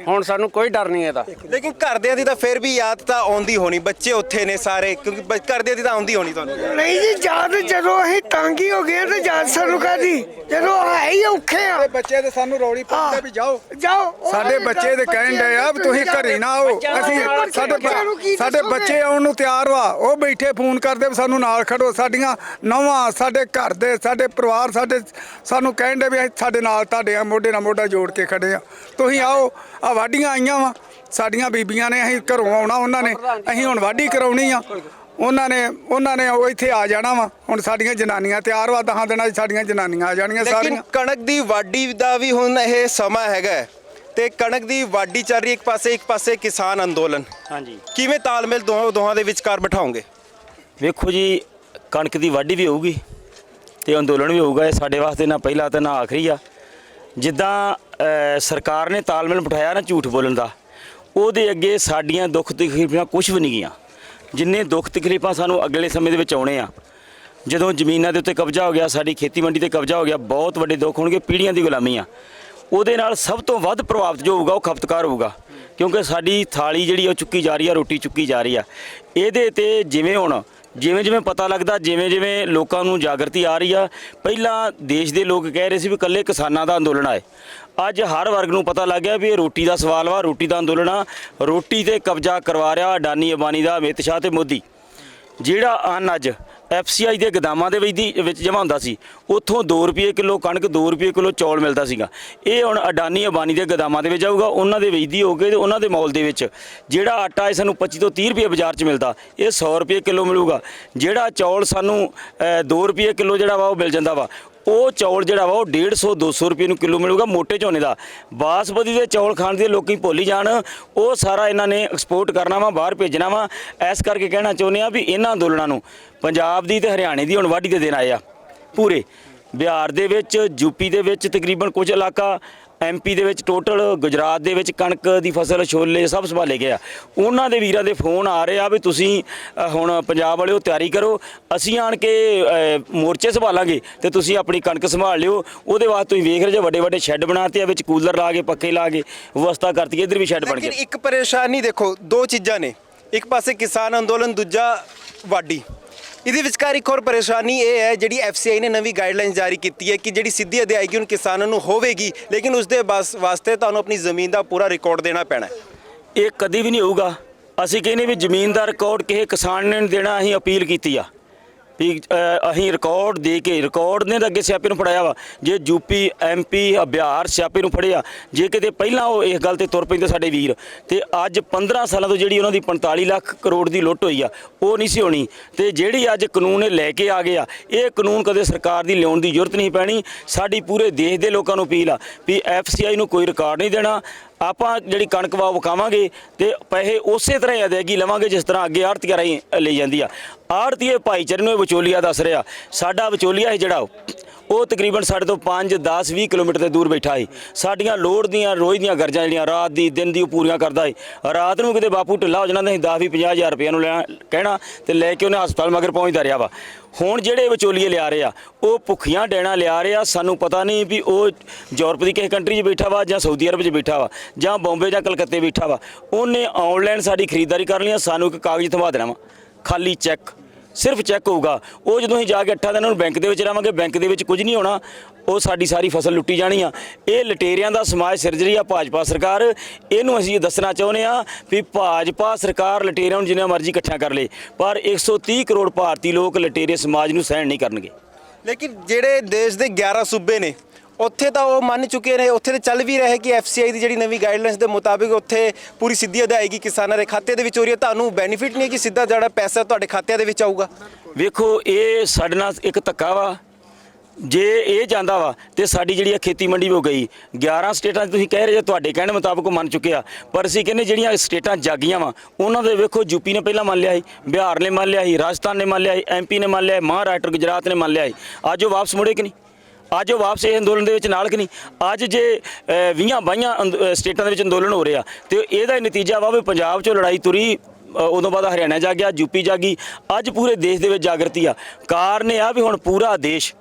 [SPEAKER 7] ਹੁਣ ਸਾਨੂੰ ਕੋਈ ਡਰ ਨਹੀਂ ਇਹਦਾ।
[SPEAKER 2] ਲੇਕਿਨ ਘਰਦਿਆਂ ਦੀ ਤਾਂ ਫਿਰ ਵੀ ਯਾਦ ਤਾਂ ਆਉਂਦੀ ਹੋਣੀ, ਬੱਚੇ ਉੱਥੇ ਨੇ ਸਾਰੇ, ਕਿਉਂਕਿ ਘਰਦਿਆਂ ਦੀ ਤਾਂ ਆਉਂਦੀ ਹੋਣੀ ਤੁਹਾਨੂੰ।
[SPEAKER 8] ਨਹੀਂ ਜੀ, ਯਾਦ ਜਦੋਂ ਅਸੀਂ ਤੰਗ ਹੀ ਹੋ ਗਏ ਤੇ ਯਾਦ ਸਾਨੂੰ ਕਾਹਦੀ, ਜਦੋਂ ਹੈ ਹੀ ਔਖੇ ਆ।
[SPEAKER 3] ਬੱਚੇ ਤੇ ਸਾਨੂੰ ਰੌਲੀ ਪਾਉਂਦੇ ਵੀ ਜਾਓ
[SPEAKER 8] ਜਾਓ।
[SPEAKER 3] ਸਾਡੇ ਬੱਚੇ ਤੇ ਕਹਿਣ ਡਏ ਆ ਵੀ ਤੁਸੀਂ ਘਰੇ ਨਾ ਆਓ। ਅਸੀਂ ਸਾਡੇ ਬੱਚੇ ਆਉਣ ਨੂੰ ਤਿਆਰ ਵਾ, ਉਹ ਬੈਠੇ ਫੋਨ ਕਰਦੇ ਵੀ ਸਾਨੂੰ ਨਾਲ ਖੜੋ। ਸਾਡੀਆਂ ਨੌਵਾਂ, ਸਾਡੇ ਘਰ ਦੇ, ਸਾਡੇ ਪਰਿਵਾਰ, ਸਾਨੂੰ ਕਹਿਣ ਡਏ ਵੀ ਸਾਡੇ ਨਾਲ ਤੁਹਾਡੇ ਆ, ਮੋਢੇ ਨਾਲ ਮੋਢਾ ਜੋੜ ਕੇ ਖੜੇ ਆ, ਤੁਸੀਂ ਆਓ। ਆ ਵਾਢੀਆਂ ਆਈਆਂ ਵਾ, ਸਾਡੀਆਂ ਬੀਬੀਆਂ ਨੇ, ਅਸੀਂ ਘਰੋਂ ਆਉਣਾ, ਉਹਨਾਂ ਨੇ ਅਸੀਂ ਹੁਣ ਵਾਢੀ ਕਰਾਉਣੀ ਆ, ਉਹਨਾਂ ਨੇ ਉਹ ਇੱਥੇ ਆ ਜਾਣਾ ਵਾ। ਹੁਣ ਸਾਡੀਆਂ ਜਨਾਨੀਆਂ ਤਿਆਰ ਵਾ, 10 ਦਿਨਾਂ 'ਚ ਸਾਡੀਆਂ ਜਨਾਨੀਆਂ ਆ ਜਾਣੀਆਂ ਸਾਰੀਆਂ।
[SPEAKER 2] ਕਣਕ ਦੀ ਵਾਢੀ ਦਾ ਵੀ ਹੁਣ ਇਹ ਸਮਾਂ ਹੈਗਾ ਤੇ ਕਣਕ ਦੀ ਵਾਢੀ ਚੱਲ ਰਹੀ, ਇੱਕ ਪਾਸੇ ਕਿਸਾਨ ਅੰਦੋਲਨ।
[SPEAKER 1] ਹਾਂਜੀ,
[SPEAKER 2] ਕਿਵੇਂ ਤਾਲਮੇਲ ਦੋਹਾਂ ਦੇ ਵਿਚਕਾਰ ਬਿਠਾਓਗੇ?
[SPEAKER 1] ਵੇਖੋ ਜੀ, ਕਣਕ ਦੀ ਵਾਢੀ ਵੀ ਹੋਊਗੀ ਤੇ ਅੰਦੋਲਨ ਵੀ ਹੋਊਗਾ। ਇਹ ਸਾਡੇ ਵਾਸਤੇ ਨਾ ਪਹਿਲਾ ਤੇ ਨਾ ਆਖਰੀ ਆ। ਜਿੱਦਾਂ ਸਰਕਾਰ ਨੇ ਤਾਲਮੇਲ ਬਿਠਾਇਆ ਨਾ ਝੂਠ ਬੋਲਣ ਦਾ, ਉਹਦੇ ਅੱਗੇ ਸਾਡੀਆਂ ਦੁੱਖ ਤਕਲੀਫਾਂ ਕੁਝ ਵੀ ਨਹੀਂ ਗਈਆਂ। ਜਿੰਨੇ ਦੁੱਖ ਤਕਲੀਫਾਂ ਸਾਨੂੰ ਅਗਲੇ ਸਮੇਂ ਦੇ ਵਿੱਚ ਆਉਣੇ ਆ, ਜਦੋਂ ਜ਼ਮੀਨਾਂ ਦੇ ਉੱਤੇ ਕਬਜ਼ਾ ਹੋ ਗਿਆ, ਸਾਡੀ ਖੇਤੀ ਮੰਡੀ ਤੇ ਕਬਜ਼ਾ ਹੋ ਗਿਆ, ਬਹੁਤ ਵੱਡੇ ਦੁੱਖ ਹੋਣਗੇ। ਪੀੜ੍ਹੀਆਂ ਦੀ ਗੁਲਾਮੀ ਆ, ਉਹਦੇ ਨਾਲ ਸਭ ਤੋਂ ਵੱਧ ਪ੍ਰਭਾਵਿਤ ਜੋ ਹੋਊਗਾ ਉਹ ਖਪਤਕਾਰ ਹੋਊਗਾ, ਕਿਉਂਕਿ ਸਾਡੀ ਥਾਲੀ ਜਿਹੜੀ ਉਹ ਚੁੱਕੀ ਜਾ ਰਹੀ ਆ, ਰੋਟੀ ਚੁੱਕੀ ਜਾ ਰਹੀ ਆ। ਇਹਦੇ ਤੇ ਜਿਵੇਂ ਹੁਣ ਜਿਵੇਂ ਪਤਾ ਲੱਗਦਾ, ਜਿਵੇਂ ਲੋਕਾਂ ਨੂੰ ਜਾਗਰਤੀ ਆ ਰਹੀ ਆ। ਪਹਿਲਾਂ ਦੇਸ਼ ਦੇ ਲੋਕ ਕਹਿ ਰਹੇ ਸੀ ਵੀ ਇਕੱਲੇ ਕਿਸਾਨਾਂ ਦਾ ਅੰਦੋਲਨ ਆਏ, ਅੱਜ ਹਰ ਵਰਗ ਨੂੰ ਪਤਾ ਲੱਗ ਗਿਆ ਵੀ ਇਹ ਰੋਟੀ ਦਾ ਸਵਾਲ ਵਾ, ਰੋਟੀ ਦਾ ਅੰਦੋਲਨ ਆ। ਰੋਟੀ ਤੇ ਕਬਜ਼ਾ ਕਰਵਾ ਰਿਹਾ ਅਡਾਨੀ ਅੰਬਾਨੀ ਦਾ ਅਮਿਤ ਸ਼ਾਹ ਤੇ ਮੋਦੀ। ਜਿਹੜਾ ਅੰਨ ਅੱਜ FCI ਦੇ ਗੋਦਾਮਾਂ ਦੇ ਵਿੱਚ ਜਮ੍ਹਾਂ ਹੁੰਦਾ ਸੀ, ਉੱਥੋਂ 2 ਰੁਪਏ ਕਿਲੋ ਕਣਕ, 2 ਰੁਪਏ ਕਿਲੋ ਚੌਲ ਮਿਲਦਾ ਸੀਗਾ। ਇਹ ਹੁਣ ਅਡਾਨੀ ਅੰਬਾਨੀ ਦੇ ਗੋਦਾਮਾਂ ਦੇ ਵਿੱਚ ਜਾਊਗਾ, ਉਹਨਾਂ ਦੇ ਵੇਚਦੀ ਹੋ ਕੇ ਤੇ ਉਹਨਾਂ ਦੇ ਮੌਲ ਦੇ ਵਿੱਚ ਜਿਹੜਾ ਆਟਾ ਇਹ ਸਾਨੂੰ 25 ਤੋਂ 30 ਰੁਪਏ ਬਾਜ਼ਾਰ 'ਚ ਮਿਲਦਾ, ਇਹ 100 ਰੁਪਏ ਕਿਲੋ ਮਿਲੂਗਾ। ਜਿਹੜਾ ਚੌਲ ਸਾਨੂੰ 2 ਰੁਪਏ ਕਿਲੋ ਜਿਹੜਾ ਵਾ ਉਹ ਮਿਲ ਜਾਂਦਾ ਵਾ, ਉਹ ਚੌਲ ਜਿਹੜਾ ਵਾ ਉਹ 150 200 ਰੁਪਏ ਨੂੰ ਕਿਲੋ ਮਿਲੂਗਾ ਮੋਟੇ ਝੋਨੇ ਦਾ। ਬਾਸਮਤੀ ਦੇ ਚੌਲ ਖਾਣ ਦੇ ਲੋਕੀ ਭੁੱਲ ਹੀ ਜਾਣ, ਉਹ ਸਾਰਾ ਇਹਨਾਂ ਨੇ ਐਕਸਪੋਰਟ ਕਰਨਾ ਵਾ, ਬਾਹਰ ਭੇਜਣਾ ਵਾ। ਇਸ ਕਰਕੇ ਕਹਿਣਾ ਚਾਹੁੰਦੇ ਆ ਵੀ ਇਹਨਾਂ ਅੰਦੋਲਨਾਂ ਨੂੰ ਪੰਜਾਬ ਦੀ ਤੇ ਹਰਿਆਣੇ ਦੀ ਹੁਣ ਵਾਢੀ ਦੇ ਦਿਨ ਆਏ ਆ ਪੂਰੇ। ਬਿਹਾਰ ਦੇ ਵਿੱਚ, ਯੂਪੀ ਦੇ ਵਿੱਚ ਤਕਰੀਬਨ ਕੁਝ ਇਲਾਕਾ, MP ਦੇ ਵਿੱਚ ਟੋਟਲ, ਗੁਜਰਾਤ ਦੇ ਵਿੱਚ ਕਣਕ ਦੀ ਫਸਲ, ਛੋਲੇ ਸਭ ਸੰਭਾਲੇ ਗਏ ਆ। ਉਹਨਾਂ ਦੇ ਵੀਰਾਂ ਦੇ ਫੋਨ ਆ ਰਹੇ ਆ ਵੀ ਤੁਸੀਂ ਹੁਣ ਪੰਜਾਬ ਵਾਲਿਓ ਤਿਆਰੀ ਕਰੋ, ਅਸੀਂ ਆਣ ਕੇ ਮੋਰਚੇ ਸੰਭਾਲਾਂਗੇ ਤੇ ਤੁਸੀਂ ਆਪਣੀ ਕਣਕ ਸੰਭਾਲ ਲਿਓ। ਉਹਦੇ ਬਾਅਦ ਤੁਸੀਂ ਵੇਖ ਰਹੇ ਜੇ ਵੱਡੇ ਸ਼ੈੱਡ ਬਣਾਤੇ ਆ, ਵਿੱਚ ਕੂਲਰ ਲਾ ਕੇ, ਪੱਖੇ ਲਾ ਕੇ ਵਿਵਸਥਾ ਕਰਤੀ ਹੈ। ਇੱਧਰ ਵੀ ਸ਼ੈੱਡ ਬਣ ਗਏ।
[SPEAKER 2] ਲੇਕਿਨ ਇੱਕ ਪਰੇਸ਼ਾਨੀ ਦੇਖੋ, ਦੋ ਚੀਜ਼ਾਂ ਨੇ, ਇੱਕ ਪਾਸੇ ਕਿਸਾਨ ਅੰਦੋਲਨ, ਦੂਜਾ ਵਾਢੀ। ਇਹਦੇ ਵਿਚਕਾਰ ਇੱਕ ਹੋਰ ਪਰੇਸ਼ਾਨੀ ਇਹ ਹੈ, ਜਿਹੜੀ FCI ਨੇ ਨਵੀਂ ਗਾਈਡਲਾਈਨ ਜਾਰੀ ਕੀਤੀ ਹੈ ਕਿ ਜਿਹੜੀ ਸਿੱਧੀ ਅਦਾਇਗੀ ਹੁਣ ਕਿਸਾਨਾਂ ਨੂੰ ਹੋਵੇਗੀ, ਲੇਕਿਨ ਉਸ ਦੇ ਵਾਸਤੇ ਤੁਹਾਨੂੰ ਆਪਣੀ ਜ਼ਮੀਨ ਦਾ ਪੂਰਾ ਰਿਕਾਰਡ ਦੇਣਾ ਪੈਣਾ।
[SPEAKER 1] ਇਹ ਕਦੀ ਵੀ ਨਹੀਂ ਹੋਊਗਾ। ਅਸੀਂ ਕਹਿੰਦੇ ਵੀ ਜ਼ਮੀਨ ਦਾ ਰਿਕਾਰਡ ਕਿਸੇ ਕਿਸਾਨ ਨੇ ਦੇਣਾ, ਅਸੀਂ ਅਪੀਲ ਕੀਤੀ ਆ ਵੀ ਅਸੀਂ ਰਿਕਾਰਡ ਦੇ ਕੇ ਰਿਕਾਰਡ ਨੇ ਤਾਂ ਅੱਗੇ ਸਿਆਪੇ ਨੂੰ ਫੜਾਇਆ ਵਾ। ਜੇ ਯੂਪੀ MP ਬਿਹਾਰ ਸਿਆਪੇ ਨੂੰ ਫੜਿਆ, ਜੇ ਕਿਤੇ ਪਹਿਲਾਂ ਉਹ ਇਸ ਗੱਲ ਤੇ ਤੁਰ ਪੈਂਦੇ ਸਾਡੇ ਵੀਰ, ਤੇ ਅੱਜ 15 ਸਾਲਾਂ ਤੋਂ ਜਿਹੜੀ ਉਹਨਾਂ ਦੀ 45 ਲੱਖ ਕਰੋੜ ਦੀ ਲੁੱਟ ਹੋਈ ਆ ਉਹ ਨਹੀਂ ਸੀ ਹੋਣੀ। ਤੇ ਜਿਹੜੀ ਅੱਜ ਕਾਨੂੰਨ ਇਹ ਲੈ ਕੇ ਆ ਗਏ ਆ, ਇਹ ਕਾਨੂੰਨ ਕਦੇ ਸਰਕਾਰ ਦੀ ਲਿਆਉਣ ਦੀ ਜ਼ਰੂਰਤ ਨਹੀਂ ਪੈਣੀ। ਸਾਡੀ ਪੂਰੇ ਦੇਸ਼ ਦੇ ਲੋਕਾਂ ਨੂੰ ਅਪੀਲ ਆ ਵੀ FCI ਨੂੰ ਕੋਈ ਰਿਕਾਰਡ ਨਹੀਂ ਦੇਣਾ। ਆਪਾਂ ਜਿਹੜੀ ਕਣਕ ਵਾ ਵਿਕਾਵਾਂਗੇ ਤੇ ਪੈਸੇ ਉਸੇ ਤਰ੍ਹਾਂ ਹੀ ਅਦਾਇਗੀ ਲਵਾਂਗੇ ਜਿਸ ਤਰ੍ਹਾਂ ਅੱਗੇ ਆੜਤੀਆਂ ਰਾਹੀਂ ਲਈ ਜਾਂਦੀ ਆ। ਆੜਤੀਏ ਭਾਈਚਾਰੇ ਨੂੰ ਇਹ ਵਿਚੋਲੀਆ ਦੱਸ ਰਿਹਾ। ਸਾਡਾ ਵਿਚੋਲੀਆ ਹੈ ਜਿਹੜਾ ਉਹ ਤਕਰੀਬਨ ਸਾਡੇ ਤੋਂ 5, 10, 20 ਕਿਲੋਮੀਟਰ ਤੇ ਦੂਰ ਬੈਠਾ ਹੈ। ਸਾਡੀਆਂ ਲੋੜ ਦੀਆਂ ਰੋਜ਼ ਦੀਆਂ ਗਰਜਾਂ ਜਿਹੜੀਆਂ ਰਾਤ ਦੀ ਦਿਨ ਦੀ ਉਹ ਪੂਰੀਆਂ ਕਰਦਾ ਹੈ। ਰਾਤ ਨੂੰ ਕਿਤੇ ਬਾਪੂ ਢਿੱਲਾ ਹੋ ਜਾਣਾ, ਨਹੀਂ 10-20-50 ਹਜ਼ਾਰ ਰੁਪਏ ਨੂੰ ਲੈਣਾ ਕਹਿਣਾ ਤੇ ਲੈ ਕੇ ਉਹਨੇ ਹਸਪਤਾਲ ਮਗਰ ਪਹੁੰਚਦਾ ਰਿਹਾ ਵਾ। ਹੁਣ ਜਿਹੜੇ ਵਿਚੋਲੀਏ ਲਿਆ ਰਹੇ ਆ ਉਹ ਭੁੱਖੀਆਂ ਡੈਣਾ ਲਿਆ ਰਹੇ ਆ। ਸਾਨੂੰ ਪਤਾ ਨਹੀਂ ਵੀ ਉਹ ਯੂਰਪ ਦੀ ਕਿਸੇ ਕੰਟਰੀ 'ਚ ਬੈਠਾ ਵਾ ਜਾਂ ਸਾਊਦੀ ਅਰਬ 'ਚ ਬੈਠਾ ਵਾ ਜਾਂ ਬੰਬੇ ਜਾਂ ਕਲਕੱਤੇ ਬੈਠਾ ਵਾ। ਉਹਨੇ ਆਨਲਾਈਨ ਸਾਡੀ ਖਰੀਦਦਾਰੀ ਕਰ ਲਈ, ਸਾਨੂੰ ਇੱਕ ਕਾਗਜ਼ ਥਮਾ ਦੇਣਾ ਵਾ, ਖਾਲੀ ਚੈੱਕ, ਸਿਰਫ ਚੈੱਕ ਹੋਊਗਾ। ਉਹ ਜਦੋਂ ਅਸੀਂ ਜਾ ਕੇ 8 ਦਿਨਾਂ ਨੂੰ ਬੈਂਕ ਦੇ ਵਿੱਚ ਰਹਾਂਗੇ, ਬੈਂਕ ਦੇ ਵਿੱਚ ਕੁਝ ਨਹੀਂ ਹੋਣਾ, ਉਹ ਸਾਡੀ ਸਾਰੀ ਫਸਲ ਲੁੱਟੀ ਜਾਣੀ ਆ। ਇਹ ਲਟੇਰਿਆਂ ਦਾ ਸਮਾਜ ਸਿਰਜ ਰਹੀ ਆ ਭਾਜਪਾ ਸਰਕਾਰ। ਇਹਨੂੰ ਅਸੀਂ ਦੱਸਣਾ ਚਾਹੁੰਦੇ ਆ ਵੀ ਭਾਜਪਾ ਸਰਕਾਰ ਲਟੇਰਿਆਂ ਨੂੰ ਜਿੰਨਾ ਮਰਜ਼ੀ ਇਕੱਠਿਆਂ ਕਰ ਲੇ, ਪਰ 130 ਕਰੋੜ ਭਾਰਤੀ ਲੋਕ ਲਟੇਰੇ ਸਮਾਜ ਨੂੰ ਸਹਿਣ ਨਹੀਂ ਕਰਨਗੇ।
[SPEAKER 2] ਲੇਕਿਨ ਜਿਹੜੇ ਦੇਸ਼ ਦੇ 11 ਸੂਬੇ ਨੇ ਉੱਥੇ ਤਾਂ ਉਹ ਮੰਨ ਚੁੱਕੇ ਨੇ, ਉੱਥੇ ਤਾਂ ਚੱਲ ਵੀ ਰਹੇ ਕਿ FCI ਦੀ ਜਿਹੜੀ ਨਵੀਂ ਗਾਈਡਲਾਈਨਸ ਦੇ ਮੁਤਾਬਿਕ ਉੱਥੇ ਪੂਰੀ ਸਿੱਧੀ ਅਦਾਇਗੀ ਕਿਸਾਨਾਂ ਦੇ ਖਾਤੇ ਦੇ ਵਿੱਚ ਹੋ ਰਹੀ ਹੈ। ਤੁਹਾਨੂੰ ਬੈਨੀਫਿਟ ਨਹੀਂ ਹੈ ਕਿ ਸਿੱਧਾ ਜਿਹੜਾ ਪੈਸਾ ਤੁਹਾਡੇ ਖਾਤਿਆਂ ਦੇ ਵਿੱਚ ਆਊਗਾ?
[SPEAKER 1] ਵੇਖੋ, ਇਹ ਸਾਡੇ ਨਾਲ ਇੱਕ ਧੱਕਾ ਵਾ। ਜੇ ਇਹ ਜਾਂਦਾ ਵਾ ਤੇ ਸਾਡੀ ਜਿਹੜੀ ਖੇਤੀ ਮੰਡੀ ਵੀ ਹੋ ਗਈ। 11 ਸਟੇਟਾਂ 'ਚ ਤੁਸੀਂ ਕਹਿ ਰਹੇ ਜੇ ਤੁਹਾਡੇ ਕਹਿਣ ਮੁਤਾਬਕ ਮੰਨ ਚੁੱਕਿਆ, ਪਰ ਅਸੀਂ ਕਹਿੰਦੇ ਜਿਹੜੀਆਂ ਸਟੇਟਾਂ ਜਾਗੀਆਂ ਵਾ ਉਹਨਾਂ ਦੇ ਵੇਖੋ ਯੂਪੀ ਨੇ ਪਹਿਲਾਂ ਮੰਨ ਲਿਆ ਸੀ, ਬਿਹਾਰ ਨੇ ਮੰਨ ਲਿਆ ਸੀ, ਰਾਜਸਥਾਨ ਨੇ ਮੰਨ ਲਿਆ ਸੀ, MP ਨੇ ਮੰਨ ਲਿਆ, ਮਹਾਰਾਸ਼ਟਰ ਗੁਜਰਾਤ ਨੇ ਮੰਨ ਲਿਆ ਸੀ। ਅੱਜ ਉਹ ਵਾਪਸ ਮੁੜੇ ਕਿ ਨਹੀਂ? ਅੱਜ ਉਹ ਵਾਪਸ ਇਹ ਅੰਦੋਲਨ ਦੇ ਵਿੱਚ ਨਾਲ ਕਿ ਨਹੀਂ? ਅੱਜ ਜੇ 20-22 ਸਟੇਟਾਂ ਦੇ ਵਿੱਚ ਅੰਦੋਲਨ ਹੋ ਰਿਹਾ ਤੇ ਇਹਦਾ ਨਤੀਜਾ ਵਾ ਵੀ ਪੰਜਾਬ 'ਚੋਂ ਲੜਾਈ ਤੁਰੀ, ਉਦੋਂ ਬਾਅਦ ਹਰਿਆਣਾ ਜਾਗਿਆ, ਯੂਪੀ ਜਾਗੀ, ਅੱਜ ਪੂਰੇ ਦੇਸ਼ ਦੇ ਵਿੱਚ ਜਾਗਰਤੀ ਆ। ਕਾਰਨ ਇਹ ਆ ਵੀ ਹੁਣ ਪੂਰਾ ਦੇਸ਼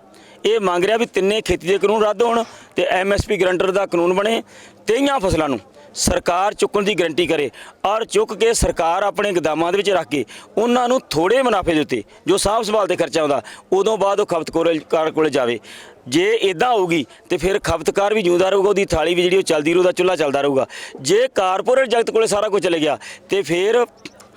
[SPEAKER 1] ਇਹ ਮੰਗ ਰਿਹਾ ਵੀ ਤਿੰਨੇ ਖੇਤੀ ਦੇ ਕਾਨੂੰਨ ਰੱਦ ਹੋਣ ਤੇ MSP ਗਰੰਟਰ ਦਾ ਕਾਨੂੰਨ ਬਣੇ। 23 ਫਸਲਾਂ ਨੂੰ ਸਰਕਾਰ ਚੁੱਕਣ ਦੀ ਗਰੰਟੀ ਕਰੇ ਔਰ ਚੁੱਕ ਕੇ ਸਰਕਾਰ ਆਪਣੇ ਗੋਦਾਮਾਂ ਦੇ ਵਿੱਚ ਰੱਖ ਕੇ ਉਹਨਾਂ ਨੂੰ ਥੋੜੇ ਮੁਨਾਫੇ ਦੇ ਉੱਤੇ ਜੋ ਸਾਂਭ ਸੰਭਾਲ ਤੇ ਖਰਚਾ ਆਉਂਦਾ ਉਦੋਂ ਬਾਅਦ ਉਹ ਖਪਤਕਾਰ ਕੋਲੇ ਜਾਵੇ। ਜੇ ਇਦਾਂ ਹੋਊਗੀ ਤੇ ਫਿਰ ਖਪਤਕਾਰ ਵੀ ਜਿਉਂਦਾ ਰਹੂਗਾ, ਉਹਦੀ ਥਾਲੀ ਵੀ ਜਿਹੜੀ ਉਹ ਚੱਲਦੀ ਰਹੂ, ਉਹਦਾ ਚੁੱਲ੍ਹਾ ਚੱਲਦਾ ਰਹੂਗਾ। ਜੇ ਕਾਰਪੋਰੇਟ ਜਗਤ ਕੋਲੇ ਸਾਰਾ ਕੁਝ ਚਲੇ ਗਿਆ ਤੇ ਫਿਰ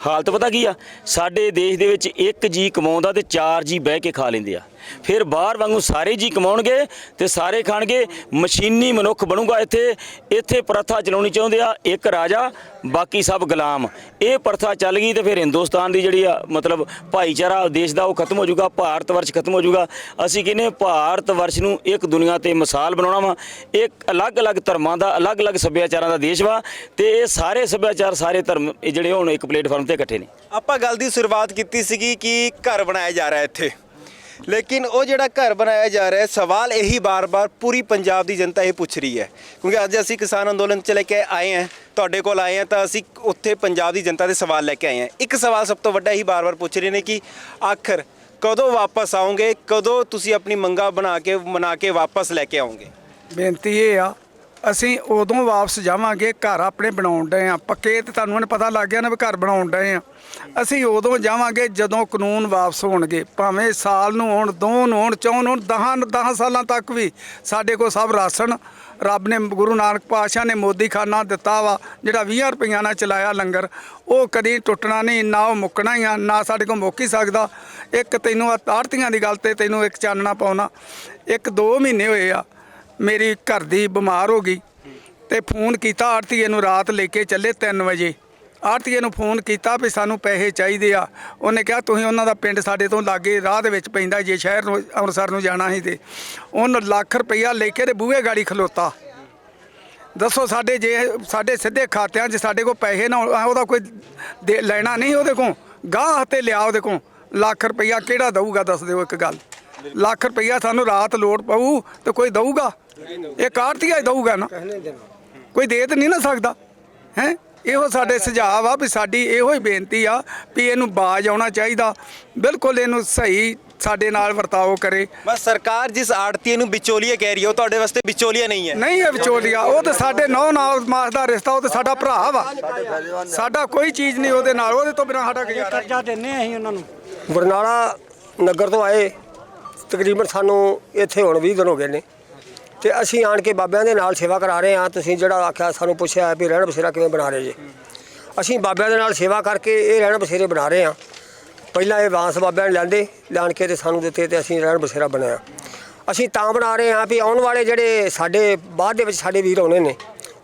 [SPEAKER 1] ਹਾਲਤ ਪਤਾ ਕੀ ਆ? ਸਾਡੇ ਦੇਸ਼ ਦੇ ਵਿੱਚ 1 ਜੀ ਕਮਾਉਂਦਾ ਤੇ 4 ਜੀ ਬਹਿ ਕੇ ਖਾ ਲੈਂਦੇ ਆ। ਫਿਰ ਬਾਹਰ ਵਾਂਗੂ ਸਾਰੇ ਜੀ ਕਮਾਉਣਗੇ ਤੇ ਸਾਰੇ ਖਾਣਗੇ। ਮਸ਼ੀਨੀ ਮਨੁੱਖ ਬਣੂਗਾ। ਇੱਥੇ ਪ੍ਰਥਾ ਚਲਾਉਣੀ ਚਾਹੁੰਦੇ ਆ, ਇੱਕ ਰਾਜਾ ਬਾਕੀ ਸਭ ਗੁਲਾਮ। ਇਹ ਪ੍ਰਥਾ ਚੱਲ ਗਈ ਤੇ ਫਿਰ ਹਿੰਦੁਸਤਾਨ ਦੀ ਜਿਹੜੀ ਆ ਮਤਲਬ ਭਾਈਚਾਰਾ ਦੇਸ਼ ਦਾ ਉਹ ਖਤਮ ਹੋ ਜਾਊਗਾ, ਭਾਰਤ ਵਰਸ਼ ਖਤਮ ਹੋ ਜਾਊਗਾ। ਅਸੀਂ ਕਹਿੰਦੇ ਭਾਰਤ ਵਰਸ਼ ਨੂੰ ਇੱਕ ਦੁਨੀਆ ਤੇ ਮਿਸਾਲ ਬਣਾਉਣਾ ਵਾ। ਇੱਕ ਅਲੱਗ-ਅਲੱਗ ਧਰਮਾਂ ਦਾ, ਅਲੱਗ-ਅਲੱਗ ਸੱਭਿਆਚਾਰਾਂ ਦਾ ਦੇਸ਼ ਵਾ ਤੇ ਇਹ ਸਾਰੇ ਸੱਭਿਆਚਾਰ, ਸਾਰੇ ਧਰਮ ਇਹ ਜਿਹੜੇ ਹੁਣ ਇੱਕ ਪਲੇਟਫਾਰਮ ਤੇ ਇਕੱਠੇ ਨੇ।
[SPEAKER 2] ਆਪਾਂ ਗੱਲ ਦੀ ਸ਼ੁਰੂਆਤ ਕੀਤੀ ਸੀਗੀ ਕਿ ਘਰ ਬਣਾਇਆ ਜਾ ਰਿਹਾ ਇੱਥੇ, ਲੇਕਿਨ ਉਹ ਜਿਹੜਾ ਘਰ ਬਣਾਇਆ ਜਾ ਰਿਹਾ ਸਵਾਲ ਇਹੀ ਬਾਰ-ਬਾਰ ਪੂਰੀ ਪੰਜਾਬ ਦੀ ਜਨਤਾ ਇਹ ਪੁੱਛ ਰਹੀ ਹੈ। ਕਿਉਂਕਿ ਅੱਜ ਅਸੀਂ ਕਿਸਾਨ ਅੰਦੋਲਨ 'ਚ ਲੈ ਕੇ ਆਏ ਹਾਂ, ਤੁਹਾਡੇ ਕੋਲ ਆਏ ਹਾਂ, ਤਾਂ ਅਸੀਂ ਉੱਥੇ ਪੰਜਾਬ ਦੀ ਜਨਤਾ ਦੇ ਸਵਾਲ ਲੈ ਕੇ ਆਏ ਹਾਂ। ਇੱਕ ਸਵਾਲ ਸਭ ਤੋਂ ਵੱਡਾ ਇਹੀ ਬਾਰ-ਬਾਰ ਪੁੱਛ ਰਹੇ ਨੇ ਕਿ ਆਖਰ ਕਦੋਂ ਵਾਪਸ ਆਓਗੇ, ਕਦੋਂ ਤੁਸੀਂ ਆਪਣੀ ਮੰਗਾਂ ਮਨਾ ਕੇ ਵਾਪਸ ਲੈ ਕੇ ਆਓਗੇ?
[SPEAKER 3] ਬੇਨਤੀ ਇਹ ਆ, ਅਸੀਂ ਉਦੋਂ ਵਾਪਸ ਜਾਵਾਂਗੇ ਘਰ ਆਪਣੇ ਬਣਾਉਣ ਡਏ ਆ ਪੱਕੇ, ਤੇ ਤੁਹਾਨੂੰ ਹੁਣ ਪਤਾ ਲੱਗ ਗਿਆ ਨਾ ਵੀ ਘਰ ਬਣਾਉਣ ਡਏ ਆ। ਅਸੀਂ ਉਦੋਂ ਜਾਵਾਂਗੇ ਜਦੋਂ ਕਾਨੂੰਨ ਵਾਪਸ ਹੋਣਗੇ, ਭਾਵੇਂ ਸਾਲ ਨੂੰ ਹੋਣ, 2 ਨੂੰ ਹੋਣ, 4 ਨੂੰ ਹੋਣ, 10 ਸਾਲਾਂ ਤੱਕ ਵੀ ਸਾਡੇ ਕੋਲ ਸਭ ਰਾਸ਼ਨ ਰੱਬ ਨੇ, ਗੁਰੂ ਨਾਨਕ ਪਾਤਸ਼ਾਹ ਨੇ ਮੋਦੀ ਖਾਨਾ ਦਿੱਤਾ ਵਾ ਜਿਹੜਾ 20 ਰੁਪਈਆਂ ਨਾਲ ਚਲਾਇਆ ਲੰਗਰ, ਉਹ ਕਦੀ ਟੁੱਟਣਾ ਨਹੀਂ, ਨਾ ਉਹ ਮੁੱਕਣਾ ਹੀ ਆ, ਨਾ ਸਾਡੇ ਕੋਲ ਮੁੱਕ ਹੀ ਸਕਦਾ। ਇੱਕ ਤੈਨੂੰ ਆੜਤੀਆਂ ਦੀ ਗੱਲ ਤੇ ਤੈਨੂੰ ਇੱਕ ਚਾਨਣਾ ਪਾਉਣਾ, 1-2 ਮਹੀਨੇ ਹੋਏ ਆ ਮੇਰੀ ਘਰ ਦੀ ਬਿਮਾਰ ਹੋ ਗਈ ਤੇ ਫੋਨ ਕੀਤਾ ਆੜਤੀਏ ਨੂੰ, ਰਾਤ ਲੈ ਕੇ ਚੱਲੇ 3 ਵਜੇ। ਆੜਤੀਏ ਨੂੰ ਫੋਨ ਕੀਤਾ ਵੀ ਸਾਨੂੰ ਪੈਸੇ ਚਾਹੀਦੇ ਆ। ਉਹਨੇ ਕਿਹਾ ਤੁਸੀਂ ਉਹਨਾਂ ਦਾ ਪਿੰਡ ਸਾਡੇ ਤੋਂ ਲਾਗੇ ਰਾਹ ਦੇ ਵਿੱਚ ਪੈਂਦਾ, ਜੇ ਸ਼ਹਿਰ ਨੂੰ ਅੰਮ੍ਰਿਤਸਰ ਨੂੰ ਜਾਣਾ ਸੀ ਤੇ ਉਹਨੂੰ ਲੱਖ ਰੁਪਈਆ ਲੈ ਕੇ ਤੇ ਬੂਹੇ ਗਾੜੀ ਖਲੋਤਾ। ਦੱਸੋ ਸਾਡੇ ਸਿੱਧੇ ਖਾਤਿਆਂ 'ਚ ਸਾਡੇ ਕੋਲ ਪੈਸੇ ਨਾ, ਉਹਦਾ ਕੋਈ ਲੈਣਾ ਨਹੀਂ ਉਹਦੇ ਕੋਲ, ਗਾਹ ਤੇ ਲਿਆ ਉਹਦੇ ਕੋਲ ਲੱਖ ਰੁਪਈਆ ਕਿਹੜਾ ਦਊਗਾ? ਦੱਸ ਦਿਓ ਇੱਕ ਗੱਲ। ਲੱਖ ਰੁਪਈਆ ਸਾਨੂੰ ਰਾਤ ਲੋੜ ਪਊ ਤੇ ਕੋਈ ਦਊਗਾ? ਇਹ ਆੜਤੀਆ ਹੀ ਦਊਗਾ ਨਾ, ਕੋਈ ਦੇ ਤਾਂ ਨਹੀਂ ਨਾ ਸਕਦਾ ਹੈ। ਇਹੋ ਸਾਡੇ ਸੁਝਾਅ ਆ ਵੀ ਸਾਡੀ ਇਹੋ ਹੀ ਬੇਨਤੀ ਆ ਵੀ ਇਹਨੂੰ ਬਾਜ਼ ਆਉਣਾ ਚਾਹੀਦਾ, ਬਿਲਕੁਲ ਇਹਨੂੰ ਸਹੀ ਸਾਡੇ ਨਾਲ ਵਰਤਾਓ ਕਰੇ।
[SPEAKER 2] ਬਸ ਸਰਕਾਰ ਜਿਸ ਆੜਤੀਏ ਨੂੰ ਵਿਚੋਲੀਆ ਕਹਿ ਰਹੀ ਹੈ ਉਹ ਤੁਹਾਡੇ ਵਾਸਤੇ ਵਿਚੋਲੀਆ ਨਹੀਂ ਹੈ?
[SPEAKER 3] ਨਹੀਂ ਹੈ ਵਿਚੋਲੀਆ, ਉਹ ਤਾਂ ਸਾਡੇ ਨਾਲ ਮਾਸ ਦਾ ਰਿਸ਼ਤਾ, ਉਹ ਤਾਂ ਸਾਡਾ ਭਰਾ ਵਾ, ਸਾਡਾ ਕੋਈ ਚੀਜ਼ ਨਹੀਂ ਉਹਦੇ ਨਾਲ, ਉਹਦੇ ਤੋਂ ਬਿਨਾਂ ਸਾਡਾ ਗੁਜ਼ਾਰਾ।
[SPEAKER 8] ਕਰਜ਼ਾ ਦਿੰਨੇ ਅਸੀਂ ਉਹਨਾਂ ਨੂੰ।
[SPEAKER 9] ਬਰਨਾਲਾ ਨਗਰ ਤੋਂ ਆਏ, ਤਕਰੀਬਨ ਸਾਨੂੰ ਇੱਥੇ ਹੁਣ 20 ਦਿਨ ਹੋ ਗਏ ਨੇ ਤੇ ਅਸੀਂ ਆਣ ਕੇ ਬਾਬਿਆਂ ਦੇ ਨਾਲ ਸੇਵਾ ਕਰਾ ਰਹੇ ਹਾਂ। ਤੁਸੀਂ ਜਿਹੜਾ ਆਖਿਆ ਸਾਨੂੰ ਪੁੱਛਿਆ ਵੀ ਰਹਿਣ ਬਸੇਰਾ ਕਿਵੇਂ ਬਣਾ ਰਹੇ ਜੇ, ਅਸੀਂ ਬਾਬਿਆਂ ਦੇ ਨਾਲ ਸੇਵਾ ਕਰਕੇ ਇਹ ਰਹਿਣ ਬਸੇਰੇ ਬਣਾ ਰਹੇ ਹਾਂ। ਪਹਿਲਾਂ ਇਹ ਬਾਂਸ ਬਾਬਿਆਂ ਨੇ ਲਿਆਣ ਕੇ ਤੇ ਸਾਨੂੰ ਦਿੱਤੇ ਤੇ ਅਸੀਂ ਰਹਿਣ ਬਸੇਰਾ ਬਣਾਇਆ। ਅਸੀਂ ਤਾਂ ਬਣਾ ਰਹੇ ਹਾਂ ਵੀ ਆਉਣ ਵਾਲੇ ਜਿਹੜੇ ਸਾਡੇ ਬਾਅਦ ਦੇ ਵਿੱਚ ਸਾਡੇ ਵੀਰ ਆਉਣੇ ਨੇ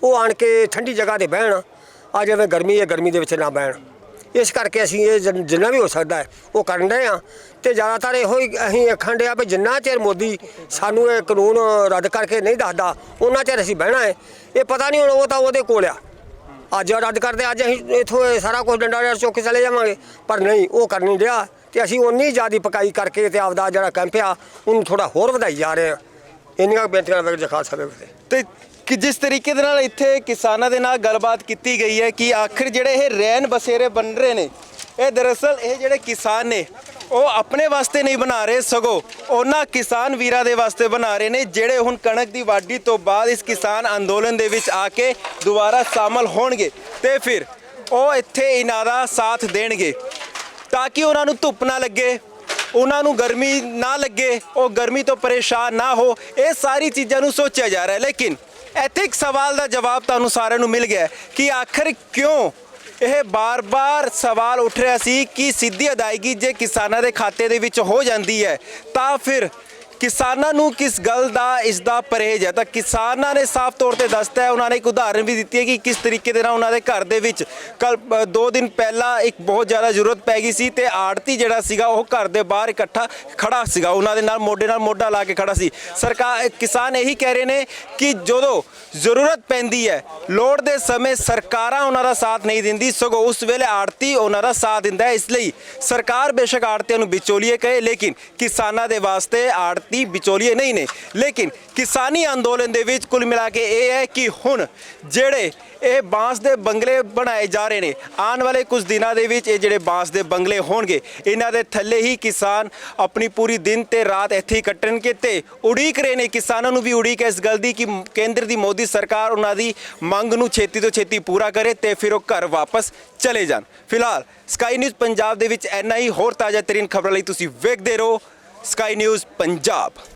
[SPEAKER 9] ਉਹ ਆਣ ਕੇ ਠੰਡੀ ਜਗ੍ਹਾ ਤੇ ਬਹਿਣ। ਆ ਜਿਵੇਂ ਗਰਮੀ ਹੈ ਗਰਮੀ ਦੇ ਵਿੱਚ ਨਾ ਬਹਿਣ। ਇਸ ਕਰਕੇ ਅਸੀਂ ਇਹ ਜਿੰਨਾ ਵੀ ਹੋ ਸਕਦਾ ਹੈ ਉਹ ਕਰਨ ਰਹੇ ਹਾਂ ਤੇ ਜ਼ਿਆਦਾਤਰ ਇਹੋ ਹੀ ਅਸੀਂ ਆਖਣ ਡਿਆ ਵੀ ਜਿੰਨਾ ਚਿਰ ਮੋਦੀ ਸਾਨੂੰ ਇਹ ਕਾਨੂੰਨ ਰੱਦ ਕਰਕੇ ਨਹੀਂ ਦੱਸਦਾ ਉਹਨਾਂ ਚਿਰ ਅਸੀਂ ਬਹਿਣਾ ਹੈ। ਇਹ ਪਤਾ ਨਹੀਂ ਹੁਣ ਉਹ ਤਾਂ ਉਹਦੇ ਕੋਲ ਆ। ਅੱਜ ਰੱਦ ਕਰਦੇ ਅੱਜ ਅਸੀਂ ਇੱਥੋਂ ਸਾਰਾ ਕੁਝ ਡੰਡਾ ਚੁੱਕ ਕੇ ਚਲੇ ਜਾਵਾਂਗੇ, ਪਰ ਨਹੀਂ ਉਹ ਕਰ ਨਹੀਂ ਰਿਹਾ ਤੇ ਅਸੀਂ ਉਨੀ ਜ਼ਿਆਦਾ ਪਕਾਈ ਕਰਕੇ ਤੇ ਆਪਦਾ ਜਿਹੜਾ ਕੈਂਪ ਆ ਉਹਨੂੰ ਥੋੜਾ ਹੋਰ ਵਧਾਈ ਜਾ ਰਹੇ ਹਾਂ। ਇੰਨੀਆਂ ਬੇਨਤੀਆਂ ਵਾਹਿਗੁਰੂ ਜੀ ਕਾ ਖਾਲਸਾ
[SPEAKER 2] ਤੇ ਕਿ ਜਿਸ ਤਰੀਕੇ ਦੇ ਨਾਲ ਇੱਥੇ ਕਿਸਾਨਾਂ ਦੇ ਨਾਲ ਗੱਲਬਾਤ ਕੀਤੀ ਗਈ ਹੈ ਕਿ ਆਖਿਰ ਜਿਹੜੇ ਇਹ ਰਹਿਣ ਬਸੇਰੇ ਬਣ ਰਹੇ ਨੇ ਇਹ ਦਰਅਸਲ ਇਹ ਜਿਹੜੇ ਕਿਸਾਨ ਨੇ ਉਹ ਆਪਣੇ ਵਾਸਤੇ ਨਹੀਂ ਬਣਾ ਰਹੇ, ਸਗੋਂ ਉਹਨਾਂ ਕਿਸਾਨ ਵੀਰਾਂ ਦੇ ਵਾਸਤੇ ਬਣਾ ਰਹੇ ਨੇ ਜਿਹੜੇ ਹੁਣ ਕਣਕ ਦੀ ਵਾਢੀ ਤੋਂ ਬਾਅਦ ਇਸ ਕਿਸਾਨ ਅੰਦੋਲਨ ਦੇ ਵਿੱਚ ਆ ਕੇ ਦੁਬਾਰਾ ਸ਼ਾਮਲ ਹੋਣਗੇ ਤੇ ਫਿਰ ਉਹ ਇੱਥੇ ਇਹਨਾਂ ਦਾ ਸਾਥ ਦੇਣਗੇ ਤਾਂ ਕਿ ਉਹਨਾਂ ਨੂੰ ਧੁੱਪ ਨਾ ਲੱਗੇ, ਉਹਨਾਂ ਨੂੰ ਗਰਮੀ ਨਾ ਲੱਗੇ, ਉਹ ਗਰਮੀ ਤੋਂ ਪਰੇਸ਼ਾਨ ਨਾ ਹੋ। ਇਹ ਸਾਰੀ ਚੀਜ਼ਾਂ ਨੂੰ ਸੋਚਿਆ ਜਾ ਰਿਹਾ ਹੈ। ਲੇਕਿਨ ਇੱਥੇ ਇੱਕ ਸਵਾਲ ਦਾ ਜਵਾਬ ਤੁਹਾਨੂੰ ਸਾਰਿਆਂ ਨੂੰ ਮਿਲ ਗਿਆ ਕਿ ਆਖਰ ਕਿਉਂ ਇਹ ਬਾਰ-ਬਾਰ ਸਵਾਲ ਉੱਠ ਰਿਹਾ ਸੀ ਕਿ ਸਿੱਧੀ ਅਦਾਇਗੀ ਜੇ ਕਿਸਾਨਾਂ ਦੇ ਖਾਤੇ ਦੇ ਵਿੱਚ ਹੋ ਜਾਂਦੀ ਹੈ ਤਾਂ ਫਿਰ ਕਿਸਾਨਾਂ ਨੂੰ ਕਿਸ ਗੱਲ ਦਾ ਇਸ ਦਾ ਪਰਹੇਜ਼ ਹੈ। ਤਾਂ ਕਿਸਾਨਾਂ ਨੇ ਸਾਫ਼ ਤੌਰ ਤੇ ਦੱਸਤਾ ਹੈ, ਉਹਨਾਂ ਨੇ ਇੱਕ ਉਦਾਹਰਨ ਵੀ ਦਿੱਤੀ ਹੈ ਕਿ ਕਿਸ ਤਰੀਕੇ ਦੇ ਨਾਲ ਉਹਨਾਂ ਦੇ ਘਰ ਦੇ ਵਿੱਚ ਕੱਲ 2 ਦਿਨ ਪਹਿਲਾਂ ਇੱਕ ਬਹੁਤ ਜ਼ਿਆਦਾ ਜ਼ਰੂਰਤ ਪੈ ਗਈ ਸੀ ਤੇ ਆੜਤੀ ਜਿਹੜਾ ਸੀਗਾ ਉਹ ਘਰ ਦੇ ਬਾਹਰ ਇਕੱਠਾ ਖੜਾ ਸੀਗਾ, ਉਹਨਾਂ ਦੇ ਨਾਲ ਮੋਢਾ ਲਾ ਕੇ ਖੜਾ ਸੀ। ਸਰਕਾਰ ਕਿਸਾਨ ਇਹੀ ਕਹਿ ਰਹੇ ਨੇ ਕਿ ਜਦੋਂ ਜ਼ਰੂਰਤ ਪੈਂਦੀ ਹੈ ਲੋੜ ਦੇ ਸਮੇਂ ਸਰਕਾਰਾਂ ਉਹਨਾਂ ਦਾ ਸਾਥ ਨਹੀਂ ਦਿੰਦੀ, ਸਗੋਂ ਉਸ ਵੇਲੇ ਆੜਤੀ ਉਹਨਾਂ ਦਾ ਸਾਥ ਦਿੰਦਾ ਹੈ। ਇਸ ਲਈ ਸਰਕਾਰ ਬੇਸ਼ੱਕ ਆੜਤੀਆਂ ਨੂੰ ਵਿਚੋਲੀਏ ਕਹੇ ਲੇਕਿਨ ਕਿਸਾਨਾਂ ਦੇ ਵਾਸਤੇ ਆੜਤੀ ਵਿਚੋਲੀਏ ਨਹੀਂ ਨੇ। ਲੇਕਿਨ ਕਿਸਾਨੀ ਅੰਦੋਲਨ ਦੇ ਵਿੱਚ ਕੁੱਲ ਮਿਲਾ ਕੇ ਇਹ ਹੈ ਕਿ ਹੁਣ ਜਿਹੜੇ ਇਹ ਬਾਂਸ ਦੇ ਬੰਗਲੇ ਬਣਾਏ ਜਾ ਰਹੇ ਨੇ ਆਉਣ ਵਾਲੇ ਕੁਝ ਦਿਨਾਂ ਦੇ ਵਿੱਚ ਇਹ ਜਿਹੜੇ ਬਾਂਸ ਦੇ ਬੰਗਲੇ ਹੋਣਗੇ ਇਹਨਾਂ ਦੇ ਥੱਲੇ ਹੀ ਕਿਸਾਨ ਆਪਣੀ ਪੂਰੀ ਦਿਨ ਤੇ ਰਾਤ ਇੱਥੇ ਹੀ ਕੱਟਣਗੇ ਤੇ ਉਡੀਕ ਰਹੇ ਨੇ। ਕਿਸਾਨਾਂ ਨੂੰ ਵੀ ਉਡੀਕ ਹੈ ਇਸ ਗੱਲ ਦੀ ਕਿ ਕੇਂਦਰ ਦੀ ਮੋਦੀ ਸਰਕਾਰ ਉਹਨਾਂ ਦੀ ਮੰਗ ਨੂੰ ਛੇਤੀ ਤੋਂ ਛੇਤੀ ਪੂਰਾ ਕਰੇ ਤੇ ਫਿਰ ਉਹ ਘਰ ਵਾਪਸ ਚਲੇ ਜਾਣ। ਫਿਲਹਾਲ ਸਕਾਈ ਨਿਊਜ਼ ਪੰਜਾਬ ਦੇ ਵਿੱਚ ਇੰਨਾ ਹੀ। ਹੋਰ ਤਾਜ਼ਾ ਤਰੀਨ ਖਬਰਾਂ ਲਈ ਤੁਸੀਂ ਵੇਖਦੇ ਰਹੋ ਸਕਾਈ ਨਿਊਜ਼ ਪੰਜਾਬ।